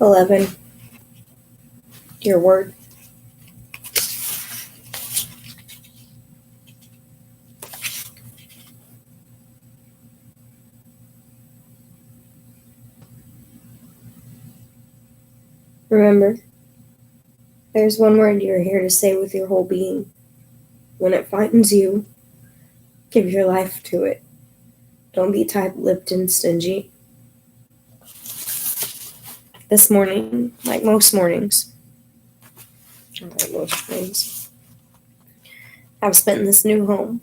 11. Your word. Remember, there's one word you're here to say with your whole being. When it finds you, give your life to it. Don't be tight-lipped and stingy. This morning, like most mornings, I've spent in this new home.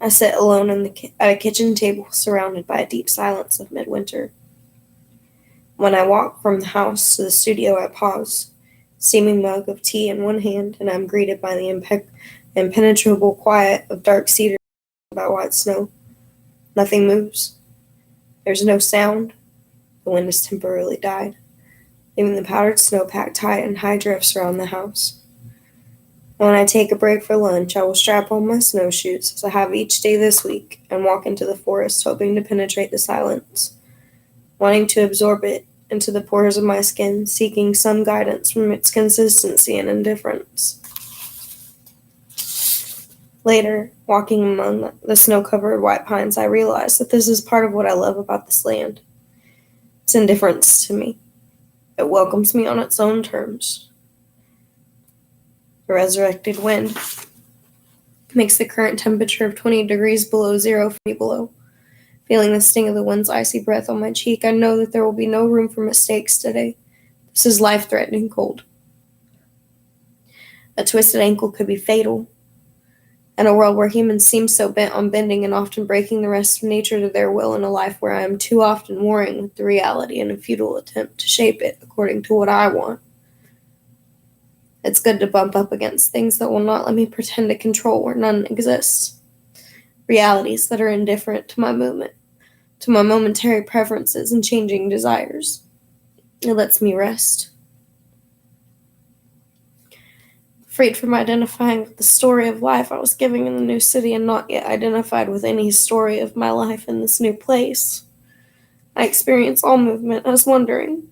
I sit alone at a kitchen table surrounded by a deep silence of midwinter. When I walk from the house to the studio, I pause, steaming mug of tea in one hand, and I'm greeted by the impenetrable quiet of dark cedar by white snow. Nothing moves. There's no sound. The wind has temporarily died, leaving the powdered snow packed tight in high drifts around the house. When I take a break for lunch, I will strap on my snowshoes, as I have each day this week, and walk into the forest, hoping to penetrate the silence, wanting to absorb it into the pores of my skin, seeking some guidance from its consistency and indifference. Later, walking among the snow-covered white pines, I realize that this is part of what I love about this land. Its indifference to me. It welcomes me on its own terms. The resurrected wind makes the current temperature of 20 degrees below zero for me below. Feeling the sting of the wind's icy breath on my cheek, I know that there will be no room for mistakes today. This is life-threatening cold. A twisted ankle could be fatal. In a world where humans seem so bent on bending and often breaking the rest of nature to their will, in a life where I am too often warring with the reality in a futile attempt to shape it according to what I want. It's good to bump up against things that will not let me pretend to control where none exist. Realities that are indifferent to my movement, to my momentary preferences and changing desires. It lets me rest. Freed from identifying with the story of life I was giving in the new city and not yet identified with any story of my life in this new place, I experience all movement as wondering.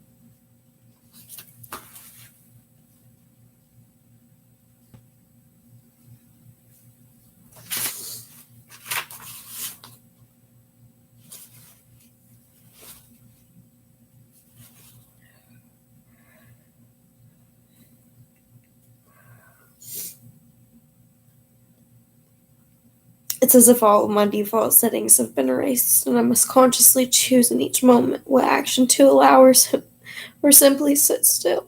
It's as if all of my default settings have been erased, and I must consciously choose in each moment what action to allow or simply sit still.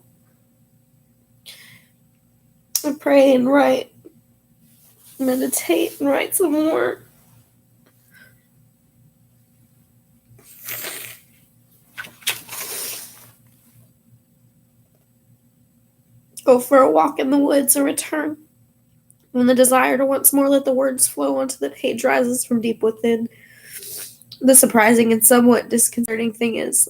I pray and write, meditate and write some more. Go for a walk in the woods and return. When the desire to once more let the words flow onto the page rises from deep within, the surprising and somewhat disconcerting thing is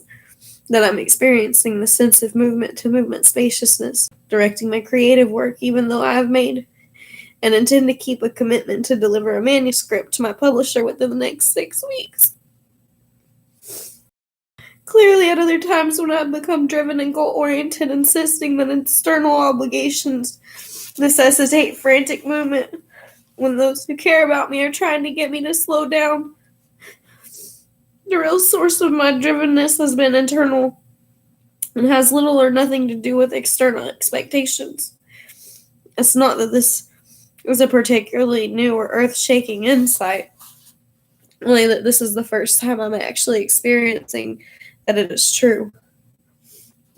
that I'm experiencing the sense of movement to movement spaciousness, directing my creative work, even though I have made and intend to keep a commitment to deliver a manuscript to my publisher within the next 6 weeks. Clearly, at other times when I've become driven and goal-oriented, insisting that external obligations necessitate frantic movement, when those who care about me are trying to get me to slow down, the real source of my drivenness has been internal and has little or nothing to do with external expectations. It's not that this is a particularly new or earth-shaking insight, only that this is the first time I'm actually experiencing that it is true.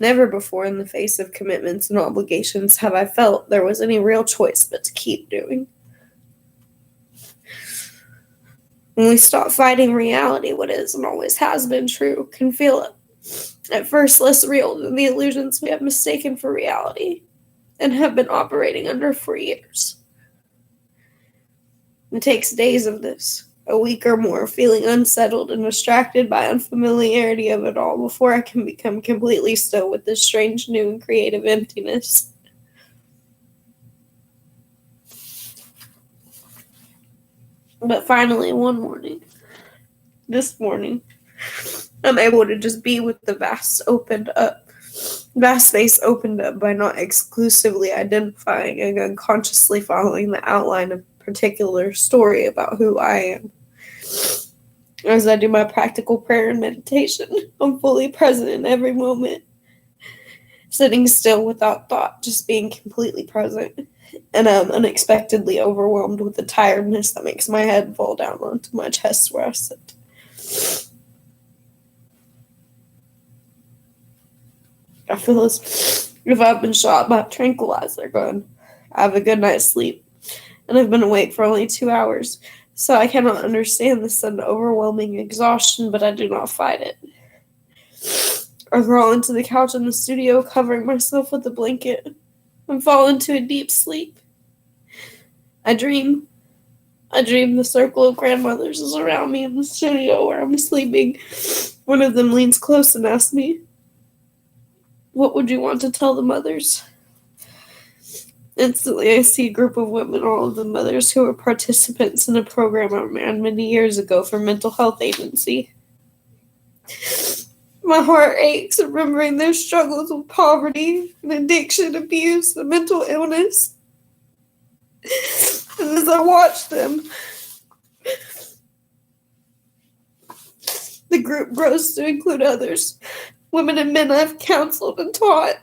Never before in the face of commitments and obligations have I felt there was any real choice but to keep doing. When we stop fighting reality, what is and always has been true can feel at first less real than the illusions we have mistaken for reality and have been operating under for years. It takes days of this, a week or more, feeling unsettled and distracted by unfamiliarity of it all before I can become completely still with this strange, new, and creative emptiness. But finally, this morning, I'm able to just be with the vast space opened up by not exclusively identifying and unconsciously following the outline of a particular story about who I am. As I do my practical prayer and meditation, I'm fully present in every moment, sitting still without thought, just being completely present. And I'm unexpectedly overwhelmed with the tiredness that makes my head fall down onto my chest where I sit. I feel as if I've been shot by a tranquilizer gun. I have a good night's sleep, and I've been awake for only 2 hours, so I cannot understand the sudden overwhelming exhaustion, but I do not fight it. I crawl into the couch in the studio, covering myself with a blanket, and fall into a deep sleep. I dream the circle of grandmothers is around me in the studio where I'm sleeping. One of them leans close and asks me, "What would you want to tell the mothers?" Instantly, I see a group of women, all of them mothers, who were participants in a program I ran many years ago for Mental Health Agency. My heart aches remembering their struggles with poverty and addiction, abuse, and mental illness. And as I watch them, the group grows to include others, women and men I've counseled and taught,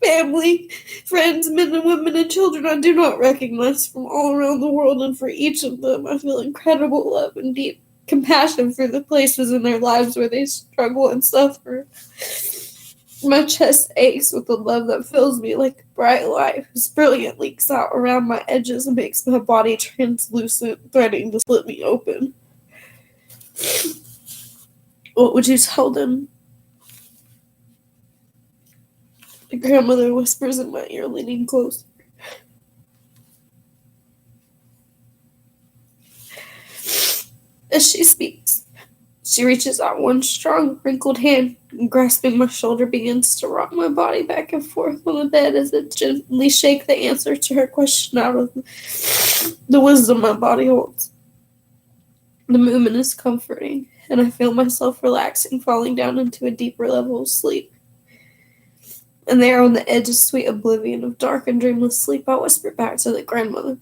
family, friends, men and women and children I do not recognize from all around the world, and for each of them I feel incredible love and deep compassion for the places in their lives where they struggle and suffer. My chest aches with the love that fills me like a bright light whose brilliance leaks out around my edges and makes my body translucent, threatening to split me open. What would you tell them? The grandmother whispers in my ear, leaning close. As she speaks, she reaches out one strong, wrinkled hand and, grasping my shoulder, begins to rock my body back and forth on the bed as it gently shakes the answer to her question out of the wisdom my body holds. The movement is comforting, and I feel myself relaxing, falling down into a deeper level of sleep. And there, on the edge of sweet oblivion of dark and dreamless sleep, I whisper back to the grandmother,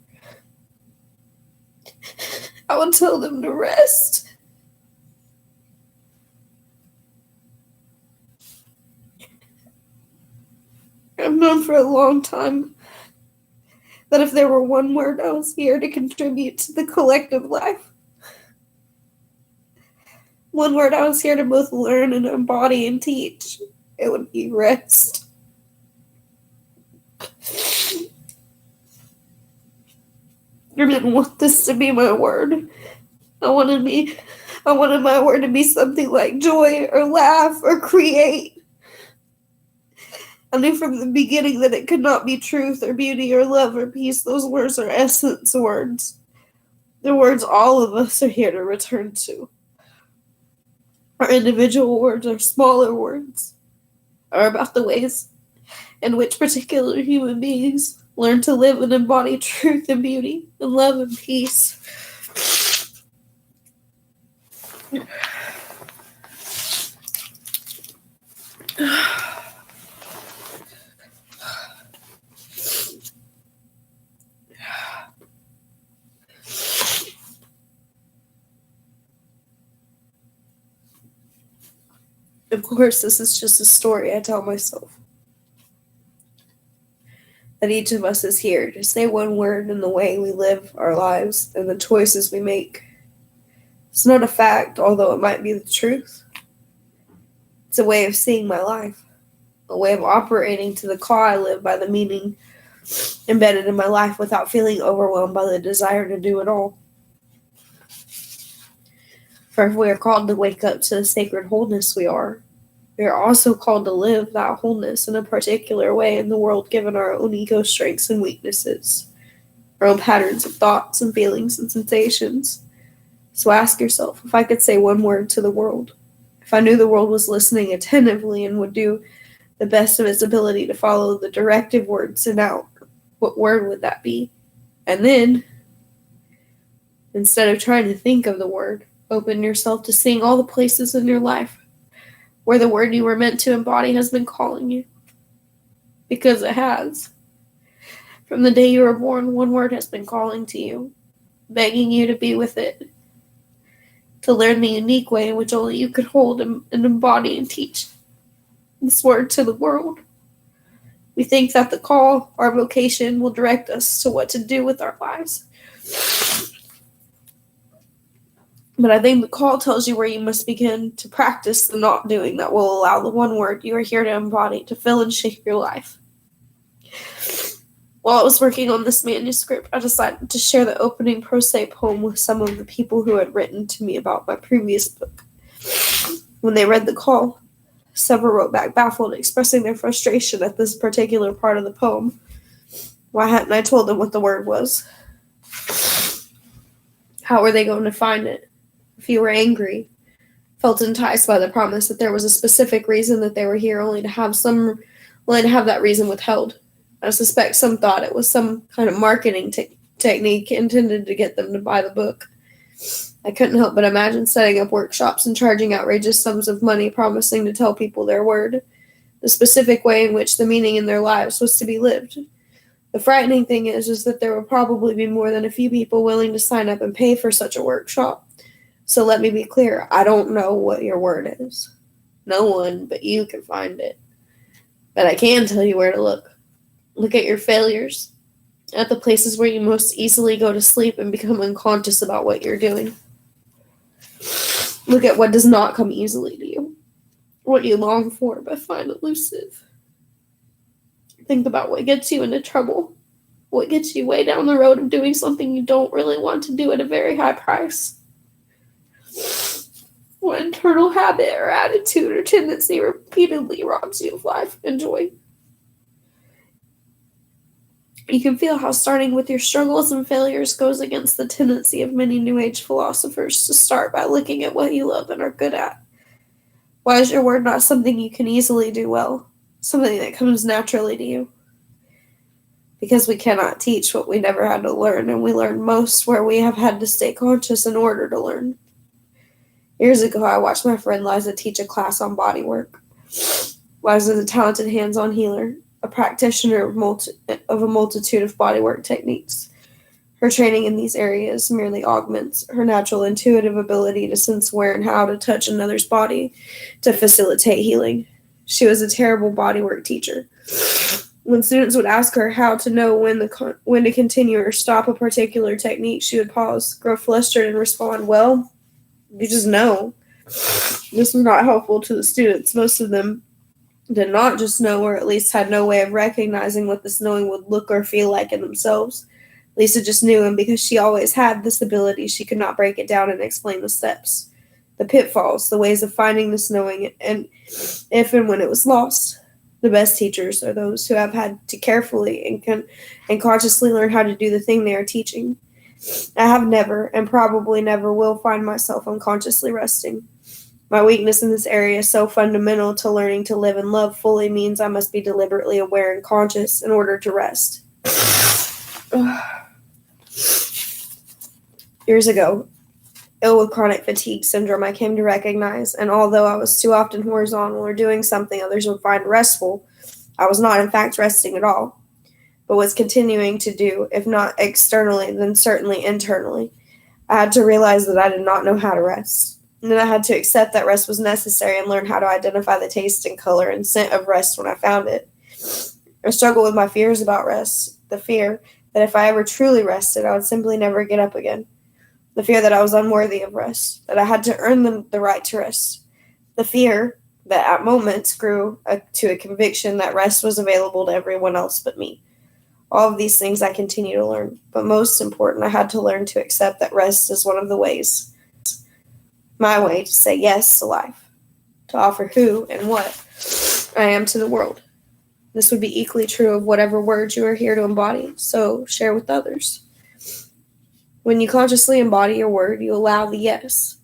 "I will tell them to rest." I've known for a long time that if there were one word I was here to contribute to the collective life, one word I was here to both learn and embody and teach, it would be rest. I didn't want this to be my word. I wanted my word to be something like joy or laugh or create. I knew from the beginning that it could not be truth or beauty or love or peace. Those words are essence words. The words all of us are here to return to. Our individual words, our smaller words, are about the ways in which particular human beings learn to live and embody truth and beauty and love and peace. Of course, this is just a story I tell myself. That each of us is here to say one word in the way we live our lives and the choices we make. It's not a fact, although it might be the truth. It's a way of seeing my life, a way of operating to the call I live by the meaning embedded in my life without feeling overwhelmed by the desire to do it all. For if we are called to wake up to the sacred wholeness we are also called to live that wholeness in a particular way in the world, given our own ego strengths and weaknesses, our own patterns of thoughts and feelings and sensations. So ask yourself, if I could say one word to the world, if I knew the world was listening attentively and would do the best of its ability to follow the directive word sent out, what word would that be? And then, instead of trying to think of the word, open yourself to seeing all the places in your life where the word you were meant to embody has been calling you. Because it has. From the day you were born, one word has been calling to you, begging you to be with it, to learn the unique way in which only you could hold and embody and teach this word to the world. We think that the call, our vocation, will direct us to what to do with our lives. But I think the call tells you where you must begin to practice the not doing that will allow the one word you are here to embody to fill and shape your life. While I was working on this manuscript, I decided to share the opening prose poem with some of the people who had written to me about my previous book. When they read the call, several wrote back baffled, expressing their frustration at this particular part of the poem. Why hadn't I told them what the word was? How were they going to find it? If you were angry, felt enticed by the promise that there was a specific reason that they were here, only to have that reason withheld. I suspect some thought it was some kind of marketing technique intended to get them to buy the book. I couldn't help but imagine setting up workshops and charging outrageous sums of money, promising to tell people their word, the specific way in which the meaning in their lives was to be lived. The frightening thing is that there will probably be more than a few people willing to sign up and pay for such a workshop. So let me be clear, I don't know what your word is. No one but you can find it. But I can tell you where to look. Look at your failures, at the places where you most easily go to sleep and become unconscious about what you're doing. Look at what does not come easily to you, what you long for but find elusive. Think about what gets you into trouble, what gets you way down the road of doing something you don't really want to do at a very high price. What internal habit or attitude or tendency repeatedly robs you of life and joy. You can feel how starting with your struggles and failures goes against the tendency of many New Age philosophers to start by looking at what you love and are good at. Why is your word not something you can easily do well? Something that comes naturally to you? Because we cannot teach what we never had to learn, and we learn most where we have had to stay conscious in order to learn. Years ago, I watched my friend Liza teach a class on body work. Liza is a talented hands-on healer, a practitioner of a multitude of bodywork techniques. Her training in these areas merely augments her natural intuitive ability to sense where and how to touch another's body to facilitate healing. She was a terrible bodywork teacher. When students would ask her how to know when to continue or stop a particular technique, she would pause, grow flustered, and respond, "Well, you just know." This was not helpful to the students. Most of them did not just know, or at least had no way of recognizing what this knowing would look or feel like in themselves. Lisa just knew, and because she always had this ability, she could not break it down and explain the steps, the pitfalls, the ways of finding this knowing, and if and when it was lost. The best teachers are those who have had to carefully and consciously learn how to do the thing they are teaching. I have never, and probably never will, find myself unconsciously resting. My weakness in this area is so fundamental to learning to live and love fully means I must be deliberately aware and conscious in order to rest. Years ago, ill with chronic fatigue syndrome, I came to recognize, and although I was too often horizontal or doing something others would find restful, I was not in fact resting at all, but was continuing to do, if not externally, then certainly internally. I had to realize that I did not know how to rest. And then I had to accept that rest was necessary and learn how to identify the taste and color and scent of rest when I found it. I struggled with my fears about rest, the fear that if I ever truly rested, I would simply never get up again. The fear that I was unworthy of rest, that I had to earn the right to rest. The fear that at moments grew to a conviction that rest was available to everyone else but me. All of these things I continue to learn, but most important, I had to learn to accept that rest is one of the ways, my way to say yes to life, to offer who and what I am to the world. This would be equally true of whatever words you are here to embody, so share with others. When you consciously embody your word, you allow the yes.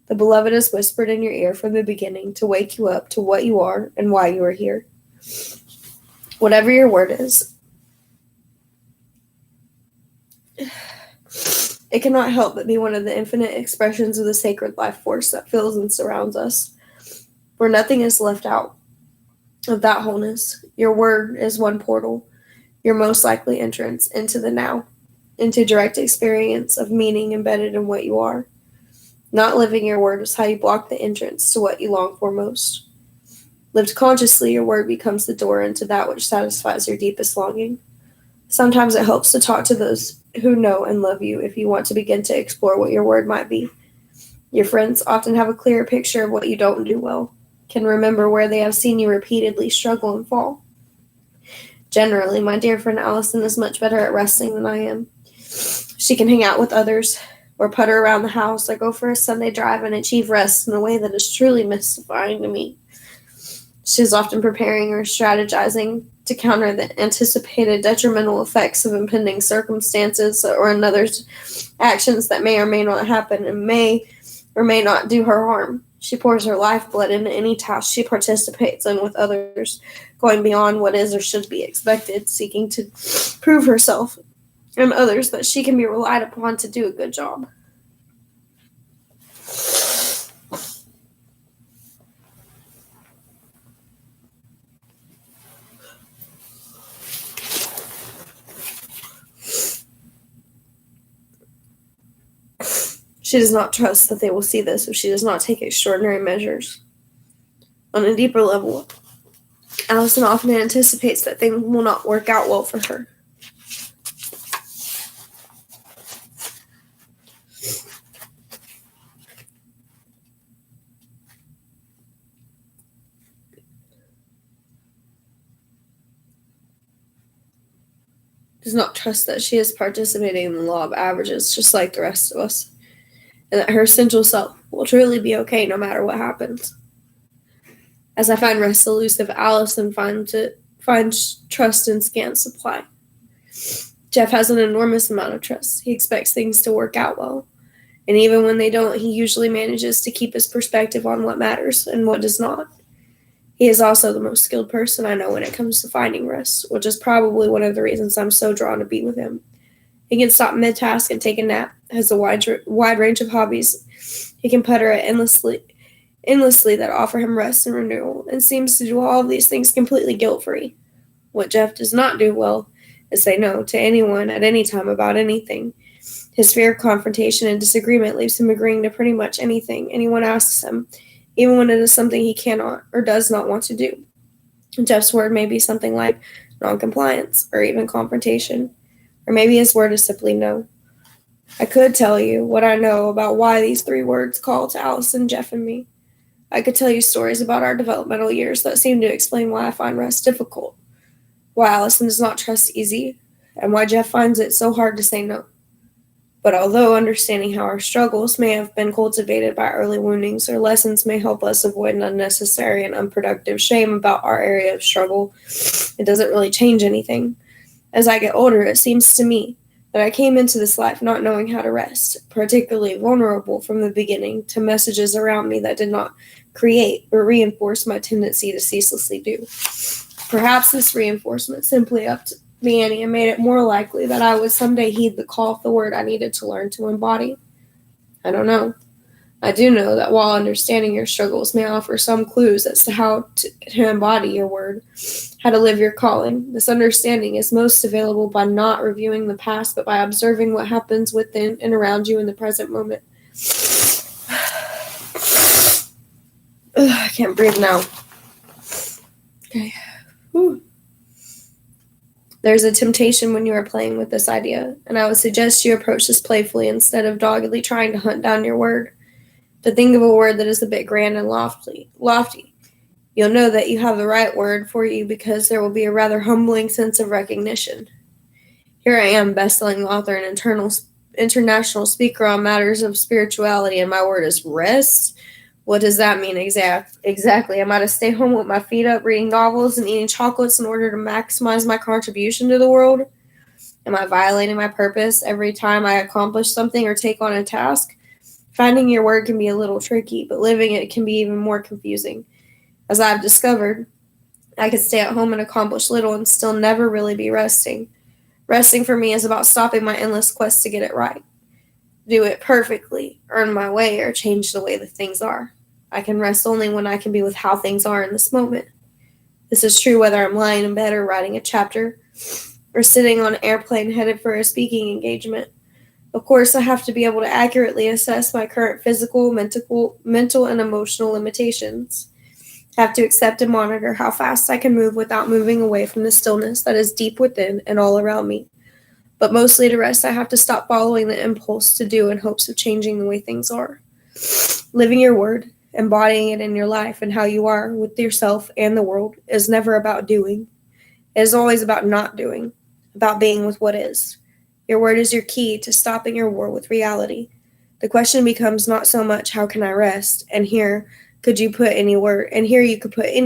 The beloved is whispered in your ear from the beginning to wake you up to what you are and why you are here. Whatever your word is, it cannot help but be one of the infinite expressions of the sacred life force that fills and surrounds us. where nothing is left out of that wholeness. Your word is one portal, your most likely entrance into the now, into direct experience of meaning embedded in what you are. Not living your word is how you block the entrance to what you long for most. Lived consciously, your word becomes the door into that which satisfies your deepest longing. Sometimes it helps to talk to those who know and love you if you want to begin to explore what your word might be. Your friends often have a clearer picture of what you don't do well, can remember where they have seen you repeatedly struggle and fall. Generally, my dear friend Allison is much better at resting than I am. She can hang out with others, or putter around the house, or go for a Sunday drive and achieve rest in a way that is truly mystifying to me. She is often preparing or strategizing to counter the anticipated detrimental effects of impending circumstances or another's actions that may or may not happen and may or may not do her harm. She pours her lifeblood into any task she participates in with others, going beyond what is or should be expected, seeking to prove herself and others that she can be relied upon to do a good job. She does not trust that they will see this if she does not take extraordinary measures. On a deeper level, Allison often anticipates that things will not work out well for her. Does not trust that she is participating in the law of averages just like the rest of us, and that her essential self will truly be okay no matter what happens. As I find rest elusive, Allison finds trust in scant supply. Jeff has an enormous amount of trust. He expects things to work out well, and even when they don't, he usually manages to keep his perspective on what matters and what does not. He is also the most skilled person I know when it comes to finding rest, which is probably one of the reasons I'm so drawn to be with him. He can stop mid-task and take a nap, has a wide range of hobbies. He can putter at endlessly that offer him rest and renewal, and seems to do all of these things completely guilt-free. What Jeff does not do well is say no to anyone at any time about anything. His fear of confrontation and disagreement leaves him agreeing to pretty much anything anyone asks him, even when it is something he cannot or does not want to do. Jeff's word may be something like noncompliance or even confrontation, or maybe his word is simply no. I could tell you what I know about why these three words call to Allison, Jeff, and me. I could tell you stories about our developmental years that seem to explain why I find rest difficult, why Allison does not trust easy, and why Jeff finds it so hard to say no. But although understanding how our struggles may have been cultivated by early woundings or lessons may help us avoid an unnecessary and unproductive shame about our area of struggle, it doesn't really change anything. As I get older, it seems to me that I came into this life not knowing how to rest, particularly vulnerable from the beginning to messages around me that did not create or reinforce my tendency to ceaselessly do. Perhaps this reinforcement simply upped the ante and made it more likely that I would someday heed the call of the word I needed to learn to embody. I don't know. I do know that while understanding your struggles may offer some clues as to how to embody your word, how to live your calling, this understanding is most available by not reviewing the past, but by observing what happens within and around you in the present moment. I can't breathe now. Okay. Whew. There's a temptation when you are playing with this idea, and I would suggest you approach this playfully instead of doggedly trying to hunt down your word. To think of a word that is a bit grand and lofty. You'll know that you have the right word for you because there will be a rather humbling sense of recognition. Here I am, best-selling author and international speaker on matters of spirituality, and my word is rest? What does that mean exactly? Am I to stay home with my feet up, reading novels and eating chocolates in order to maximize my contribution to the world? Am I violating my purpose every time I accomplish something or take on a task? Finding your word can be a little tricky, but living it can be even more confusing. As I've discovered, I could stay at home and accomplish little and still never really be resting. Resting for me is about stopping my endless quest to get it right. Do it perfectly, earn my way, or change the way that things are. I can rest only when I can be with how things are in this moment. This is true whether I'm lying in bed or writing a chapter or sitting on an airplane headed for a speaking engagement. Of course, I have to be able to accurately assess my current physical, mental, and emotional limitations. I have to accept and monitor how fast I can move without moving away from the stillness that is deep within and all around me. But mostly to rest, I have to stop following the impulse to do in hopes of changing the way things are. Living your word, embodying it in your life and how you are with yourself and the world is never about doing. It is always about not doing, about being with what is. Your word is your key to stopping your war with reality. The question becomes not so much how can I rest, and here you could put any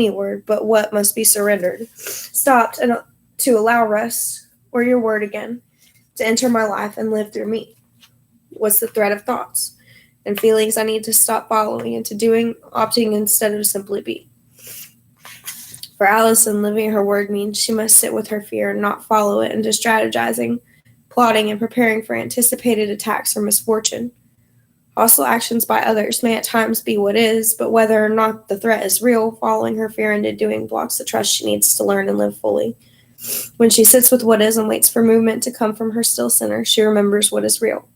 word, but what must be surrendered, stopped, and to allow rest or your word again to enter my life and live through me. What's the thread of thoughts and feelings I need to stop following into doing, opting instead of simply be? For Allison, living her word means she must sit with her fear and not follow it into strategizing, plotting, and preparing for anticipated attacks or misfortune. Hostile actions by others may at times be what is, but whether or not the threat is real, following her fear into doing blocks the trust she needs to learn and live fully. When she sits with what is and waits for movement to come from her still center, she remembers what is real.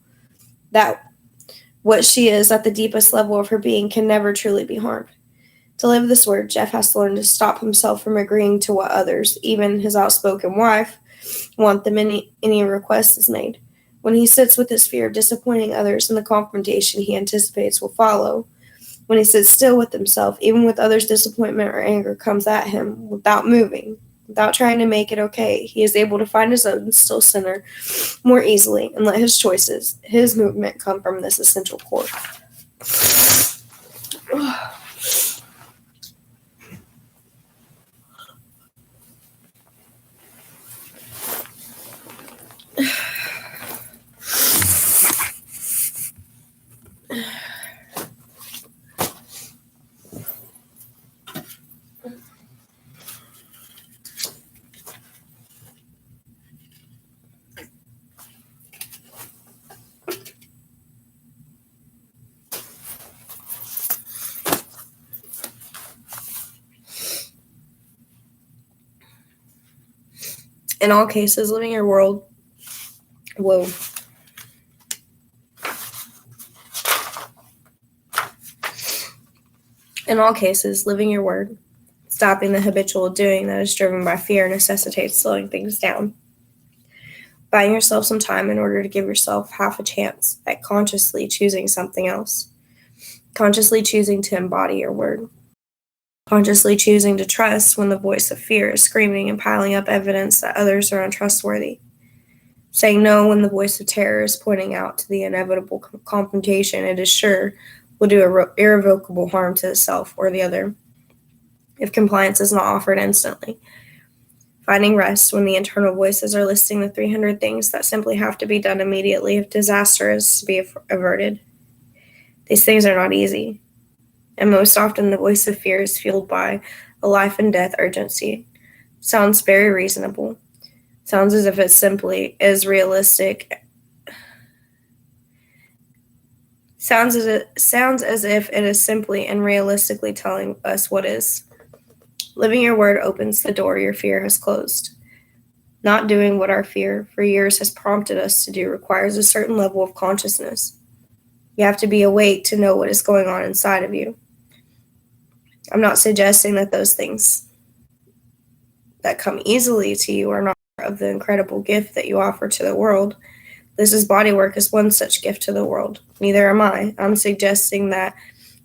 That what she is at the deepest level of her being can never truly be harmed. To live this word, Jeff has to learn to stop himself from agreeing to what others, even his outspoken wife, want the any request is made. When he sits with his fear of disappointing others and the confrontation he anticipates will follow, when he sits still with himself, even with others' disappointment or anger comes at him without moving, without trying to make it okay, he is able to find his own still center more easily and let his choices, his movement come from this essential core. In all cases, living your world, In all cases, living your word, stopping the habitual doing that is driven by fear necessitates slowing things down. Buying yourself some time in order to give yourself half a chance at consciously choosing something else. Consciously choosing to embody your word. Consciously choosing to trust when the voice of fear is screaming and piling up evidence that others are untrustworthy. Saying no when the voice of terror is pointing out to the inevitable confrontation it is sure will do irrevocable harm to the self or the other if compliance is not offered instantly. Finding rest when the internal voices are listing the 300 things that simply have to be done immediately if disaster is to be averted. These things are not easy, and most often the voice of fear is fueled by a life and death urgency. Sounds very reasonable. Sounds as if it simply is realistic. Sounds as if it is simply and realistically telling us what is. Living your word opens the door your fear has closed. Not doing what our fear for years has prompted us to do requires a certain level of consciousness. You have to be awake to know what is going on inside of you. I'm not suggesting that those things that come easily to you are not part of the incredible gift that you offer to the world. Liz's body work is one such gift to the world. Neither am I. I'm suggesting that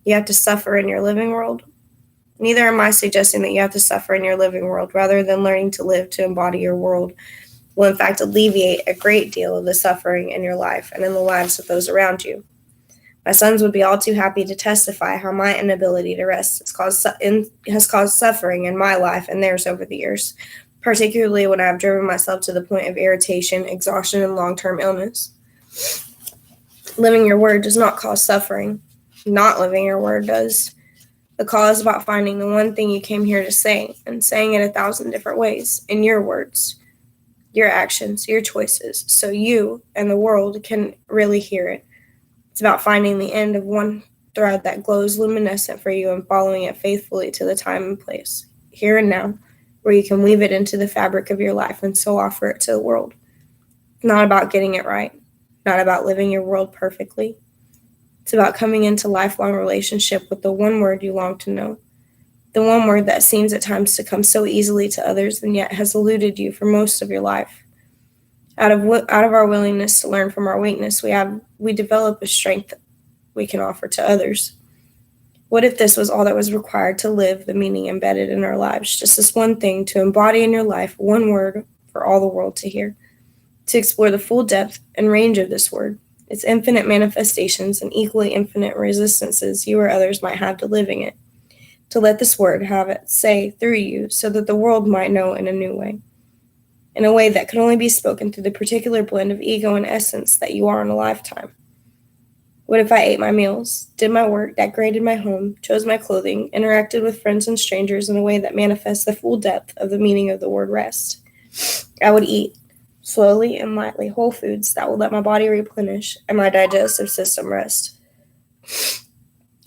you have to suffer in your living world. Neither am I suggesting that you have to suffer in your living world. Rather than learning to live to embody your world will in fact alleviate a great deal of the suffering in your life and in the lives of those around you. My sons would be all too happy to testify how my inability to rest has caused suffering in my life and theirs over the years, particularly when I have driven myself to the point of irritation, exhaustion, and long-term illness. Living your word does not cause suffering. Not living your word does. The call is about finding the one thing you came here to say and saying it 1,000 different ways in your words, your actions, your choices, so you and the world can really hear it. It's about finding the end of one thread that glows luminescent for you and following it faithfully to the time and place, here and now, where you can weave it into the fabric of your life and so offer it to the world. Not about getting it right, not about living your world perfectly. It's about coming into lifelong relationship with the one word you long to know, the one word that seems at times to come so easily to others and yet has eluded you for most of your life. Out of our willingness to learn from our weakness, we develop a strength we can offer to others. What if this was all that was required to live the meaning embedded in our lives? Just this one thing to embody in your life, one word for all the world to hear, to explore the full depth and range of this word, its infinite manifestations and equally infinite resistances you or others might have to living it, to let this word have it say through you so that the world might know in a new way, in a way that could only be spoken through the particular blend of ego and essence that you are in a lifetime. What if I ate my meals, did my work, decorated my home, chose my clothing, interacted with friends and strangers in a way that manifests the full depth of the meaning of the word rest? I would eat, slowly and lightly, whole foods that will let my body replenish and my digestive system rest.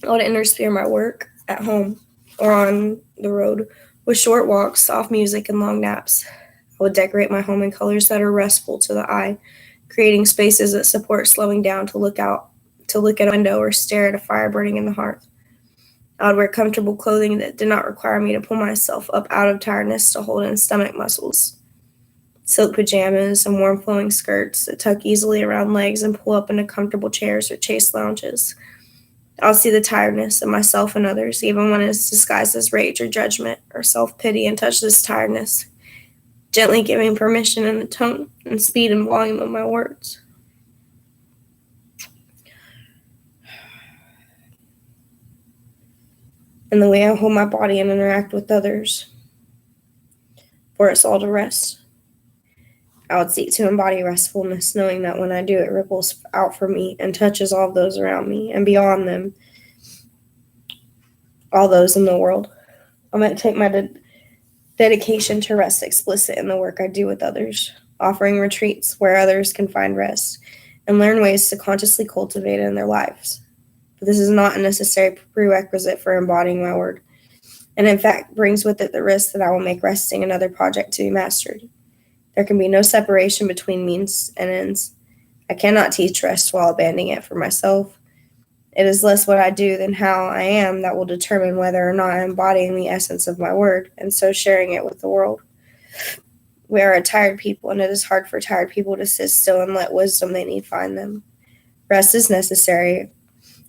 I would intersphere my work at home or on the road with short walks, soft music, and long naps. I would decorate my home in colors that are restful to the eye, creating spaces that support slowing down to look at a window or stare at a fire burning in the hearth. I would wear comfortable clothing that did not require me to pull myself up out of tiredness to hold in stomach muscles. Silk pajamas and warm flowing skirts that tuck easily around legs and pull up into comfortable chairs or chaise lounges. I'll see the tiredness of myself and others, even when it's disguised as rage or judgment or self-pity, and touch this tiredness, gently giving permission in the tone and speed and volume of my words. And the way I hold my body and interact with others, for us all to rest. I would seek to embody restfulness, knowing that when I do, it ripples out from me and touches all of those around me and beyond them, all those in the world. I'm going to take my dedication to rest explicit in the work I do with others, offering retreats where others can find rest and learn ways to consciously cultivate it in their lives. But this is not a necessary prerequisite for embodying my word, and in fact brings with it the risk that I will make resting another project to be mastered. There can be no separation between means and ends. I cannot teach rest while abandoning it for myself. It is less what I do than how I am that will determine whether or not I am embodying the essence of my word, and so sharing it with the world. We are a tired people, and it is hard for tired people to sit still and let wisdom they need find them. Rest is necessary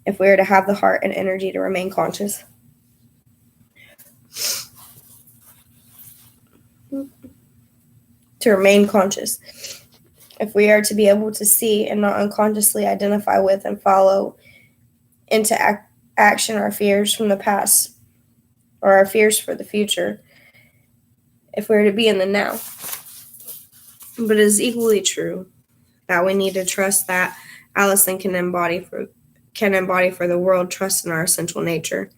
if we are to have the heart and energy to remain conscious. If we are to be able to see and not unconsciously identify with and follow into action our fears from the past or our fears for the future, if we are to be in the now. But it is equally true that we need to trust that Allison can embody for the world, trust in our essential nature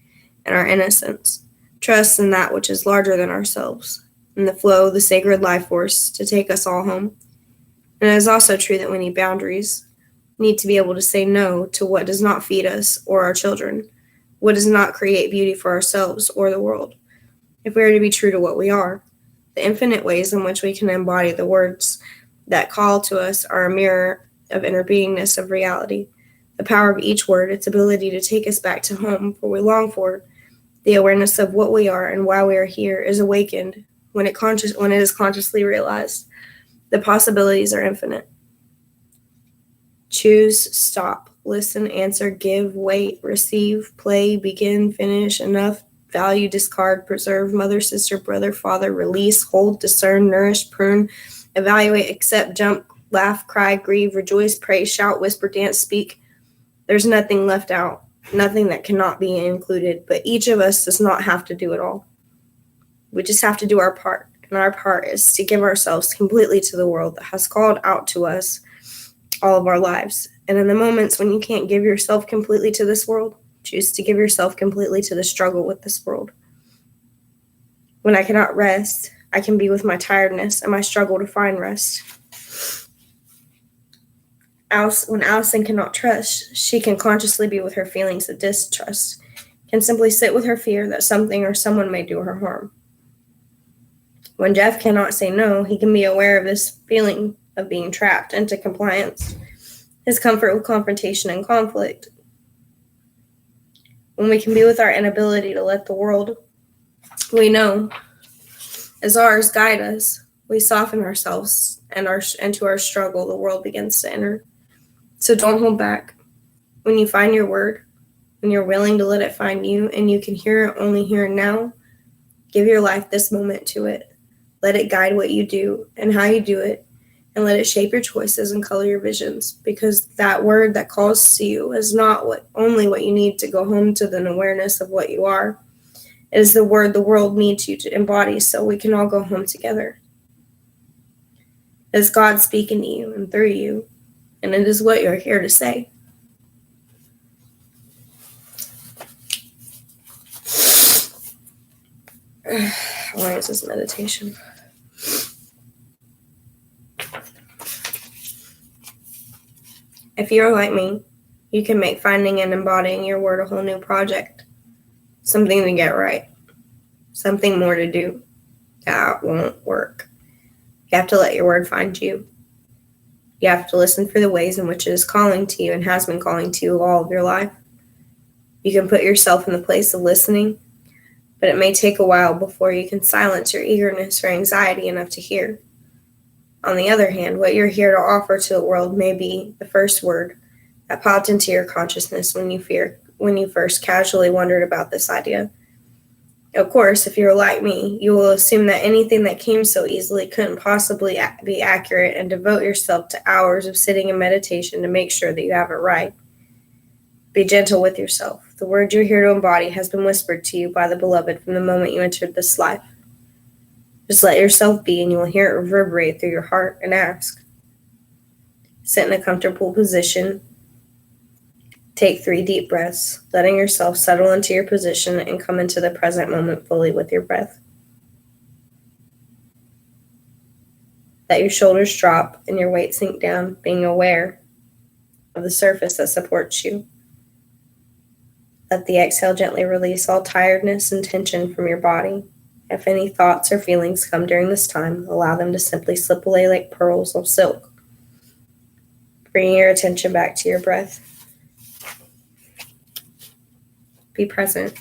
and our innocence, trust in that which is larger than ourselves, in the flow of the sacred life force to take us all home. And it is also true that we need boundaries, need to be able to say no to what does not feed us or our children, what does not create beauty for ourselves or the world. If we are to be true to what we are, the infinite ways in which we can embody the words that call to us are a mirror of inner beingness of reality. The power of each word, its ability to take us back to home, for we long for, the awareness of what we are and why we are here is awakened when it is consciously realized. The possibilities are infinite. Choose, stop, listen, answer, give, wait, receive, play, begin, finish, enough, value, discard, preserve, mother, sister, brother, father, release, hold, discern, nourish, prune, evaluate, accept, jump, laugh, cry, grieve, rejoice, pray, shout, whisper, dance, speak. There's nothing left out, nothing that cannot be included, but each of us does not have to do it all. We just have to do our part, and our part is to give ourselves completely to the world that has called out to us all of our lives. And in the moments when you can't give yourself completely to this world, choose to give yourself completely to the struggle with this world. When I cannot rest, I can be with my tiredness and my struggle to find rest. When Allison cannot trust, she can consciously be with her feelings of distrust, can simply sit with her fear that something or someone may do her harm. When Jeff cannot say no, he can be aware of this feeling of being trapped into compliance, his comfort with confrontation and conflict. When we can be with our inability to let the world we know as ours guide us, we soften ourselves, and into our struggle, the world begins to enter. So don't hold back. When you find your word, when you're willing to let it find you, and you can hear it only here and now, give your life this moment to it. Let it guide what you do and how you do it, and let it shape your choices and color your visions, because that word that calls to you is not only what you need to go home to an awareness of what you are. It is the word the world needs you to embody so we can all go home together. It is God speaking to you and through you, and it is what you're here to say. How long is this meditation? If you're like me, you can make finding and embodying your word a whole new project. Something to get right. Something more to do. That won't work. You have to let your word find you. You have to listen for the ways in which it is calling to you and has been calling to you all of your life. You can put yourself in the place of listening, but it may take a while before you can silence your eagerness or anxiety enough to hear. On the other hand, what you're here to offer to the world may be the first word that popped into your consciousness when you first casually wondered about this idea. Of course, if you're like me, you will assume that anything that came so easily couldn't possibly be accurate and devote yourself to hours of sitting in meditation to make sure that you have it right. Be gentle with yourself. The word you're here to embody has been whispered to you by the beloved from the moment you entered this life. Just let yourself be, and you will hear it reverberate through your heart, and ask. Sit in a comfortable position. Take 3 deep breaths, letting yourself settle into your position and come into the present moment fully with your breath. Let your shoulders drop and your weight sink down, being aware of the surface that supports you. Let the exhale gently release all tiredness and tension from your body. If any thoughts or feelings come during this time, allow them to simply slip away like pearls of silk. Bringing your attention back to your breath. Be present.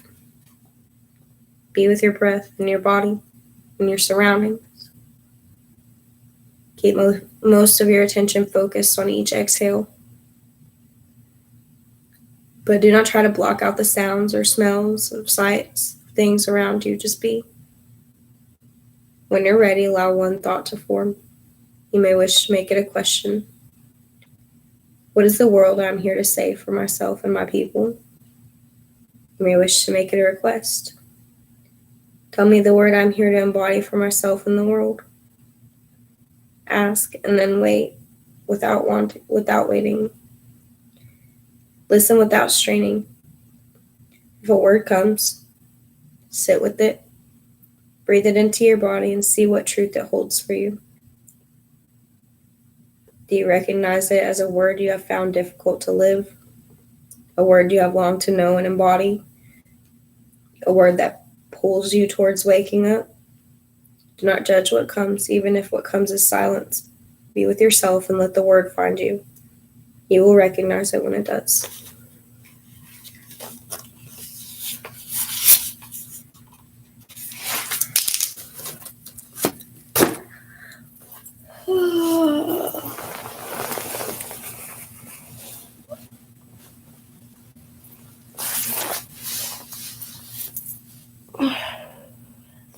Be with your breath and your body and your surroundings. Keep most of your attention focused on each exhale. But do not try to block out the sounds or smells of sights, things around you. Just be. When you're ready, allow one thought to form. You may wish to make it a question. What is the world I'm here to say for myself and my people? You may wish to make it a request. Tell me the word I'm here to embody for myself and the world. Ask and then wait without waiting. Listen without straining. If a word comes, sit with it. Breathe it into your body and see what truth it holds for you. Do you recognize it as a word you have found difficult to live? A word you have longed to know and embody? A word that pulls you towards waking up? Do not judge what comes, even if what comes is silence. Be with yourself and let the word find you. You will recognize it when it does.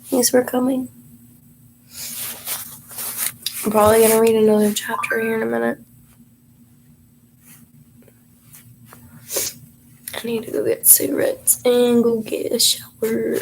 Thanks for coming. I'm probably going to read another chapter here in a minute. I need to go get cigarettes and go get a shower.